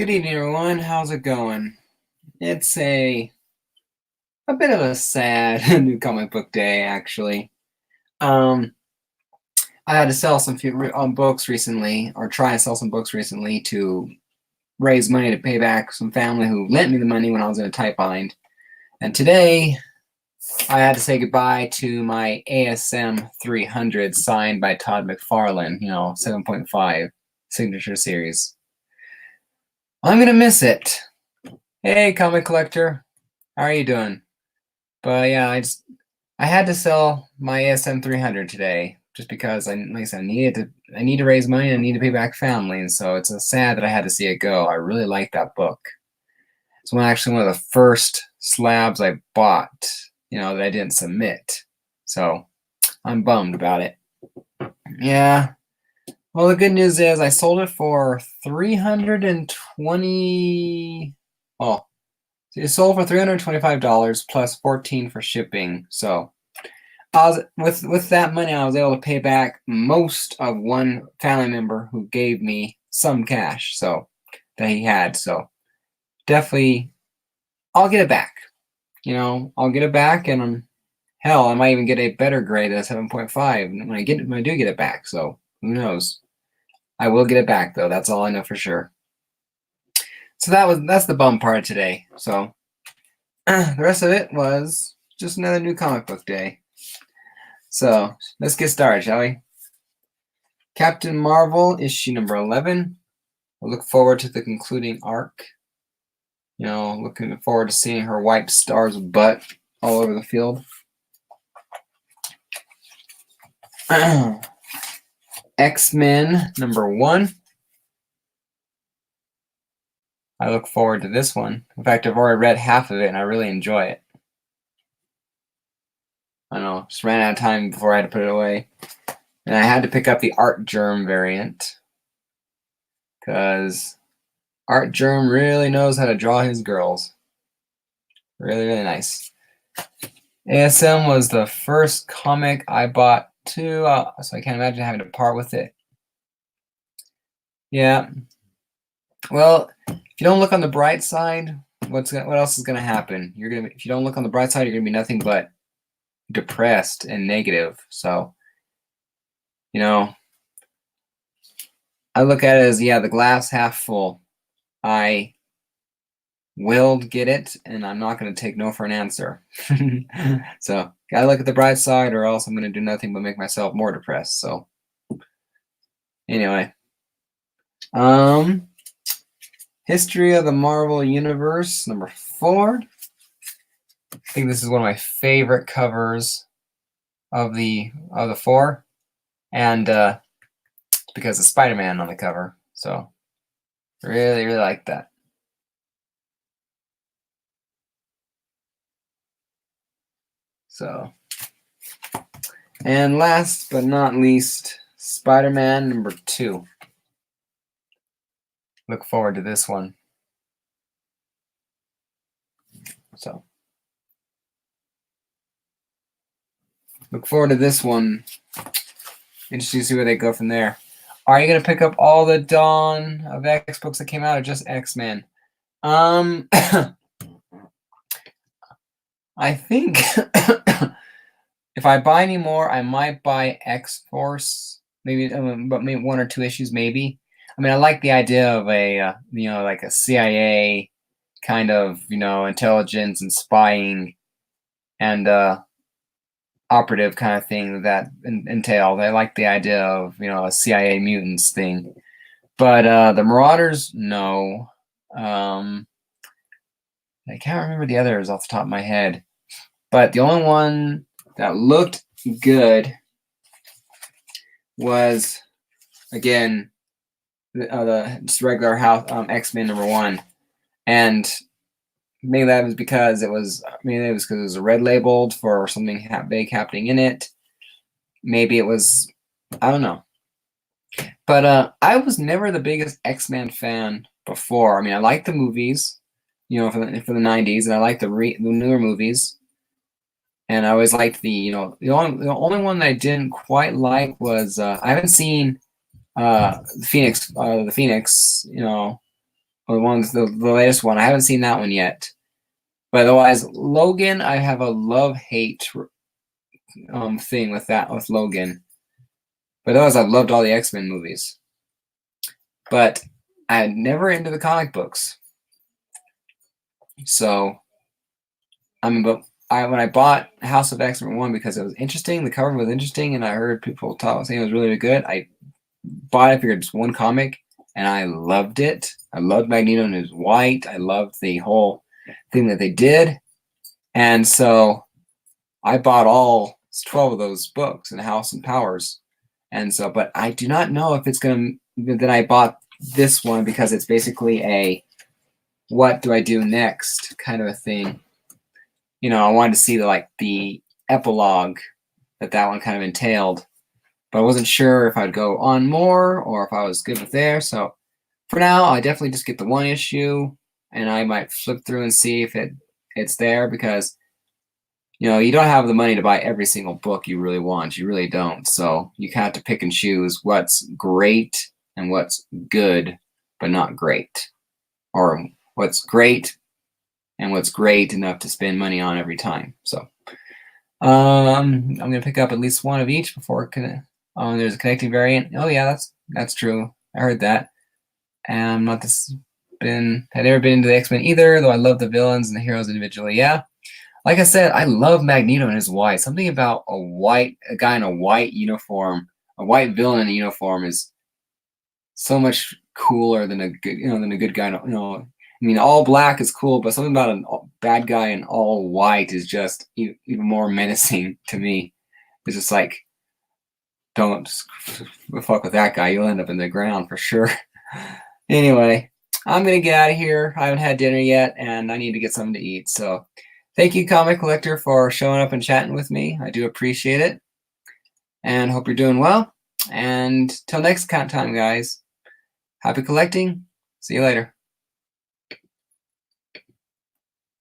Good evening, everyone. How's it going? It's a bit of a sad new comic book day, actually. Um, I had to sell some few books recently, or try to sell some books recently to raise money to pay back some family who lent me the money when I was in a tight bind. And today, I had to say goodbye to my ASM 300 signed by Todd McFarlane, 7.5 signature series. I'm gonna miss it. Hey, comic collector, how are you doing? But yeah, I had to sell my ASM 300 today just because like I said, I need to raise money and I need to pay back family, and so it's sad that I had to see it go. I really like that book. It's actually one of the first slabs I bought, that I didn't submit. So I'm bummed about it. Yeah. Well, the good news is I sold it for 320. Oh, it sold for $325 plus 14 for shipping. So with that money, I was able to pay back most of one family member who gave me some cash, so that he had. So definitely, I'll get it back. I'll get it back, and hell, I might even get a better grade at 7.5 when I do get it back. So who knows? I will get it back though. That's all I know for sure. So that's the bum part of today. So the rest of it was just another new comic book day. So let's get started, shall we? Captain Marvel, issue number 11. I look forward to the concluding arc. Looking forward to seeing her wipe Star's butt all over the field. X-Men number 1. I look forward to this one. In fact, I've already read half of it and I really enjoy it. I know, just ran out of time before I had to put it away. And I had to pick up the Art Germ variant because Art Germ really knows how to draw his girls. Really, really nice. ASM was the first comic I bought too, so I can't imagine having to part with it. Yeah. Well, if you don't look on the bright side, what else is gonna happen? If you don't look on the bright side, you're gonna be nothing but depressed and negative. So, I look at it as, the glass half full. I will get it, and I'm not going to take no for an answer. So, gotta look at the bright side, or else I'm going to do nothing but make myself more depressed. So, anyway. History of the Marvel Universe, number 4. I think this is one of my favorite covers of the 4. And because of SpiderMan on the cover. So, really, really like that. So, and last but not least, SpiderMan number 2. Look forward to this one. So, look forward to this one. Interesting to see where they go from there. Are you going to pick up all the Dawn of X books that came out, or just X-Men? I think if I buy any more, I might buy X-Force, maybe, but maybe 1 or 2 issues, maybe. I mean, I like the idea of a, like a CIA kind of, intelligence and spying and operative kind of thing that entailed. I like the idea of, a CIA mutants thing. But the Marauders, no. I can't remember the others off the top of my head. But the only one that looked good was, again, the just regular house X-Men number 1, and maybe that was because it was a red labeled for something big happening in it. Maybe it was, I don't know. But I was never the biggest X-Men fan before. I mean, I liked the movies, for the 90s, and I liked the newer movies. And I always liked the only one that I didn't quite like was I haven't seen the Phoenix, the latest one. I haven't seen that one yet. But otherwise, Logan, I have a love-hate thing with Logan. But otherwise, I've loved all the X-Men movies. But I'm never into the comic books. So, when I bought House of X #1 because it was interesting, the cover was interesting, and I heard people saying it was really good. I bought it, figured it's one comic, and I loved it. I loved Magneto and his white. I loved the whole thing that they did. And so I bought all 12 of those books in House and Powers. And so, but I do not know if it's going to, then I bought this one because it's basically a what do I do next kind of a thing. You know, I wanted to see the epilogue that one kind of entailed, but I wasn't sure if I'd go on more or if I was good with there. So for now, I definitely just get the one issue, and I might flip through and see if it's there, because you know, you don't have the money to buy every single book you really want. You really don't. So you have to pick and choose what's great and what's good, but not great. Or what's great and what's great enough to spend money on every time. So I'm going to pick up at least one of each before there's a connecting variant. Oh, yeah, that's true. I heard that. And had never been into the X-Men either, though I love the villains and the heroes individually. Yeah. Like I said, I love Magneto and his white. Something about a guy in a white uniform, a white villain in a uniform is so much cooler than a good guy. You know, I mean, all black is cool, but something about a bad guy in all white is just even more menacing to me. It's just like, don't fuck with that guy. You'll end up in the ground for sure. Anyway, I'm gonna get out of here. I haven't had dinner yet, and I need to get something to eat. So. Thank you, Comic Collector, for showing up and chatting with me. I do appreciate it. And hope you're doing well. And till next time, guys, happy collecting. See you later.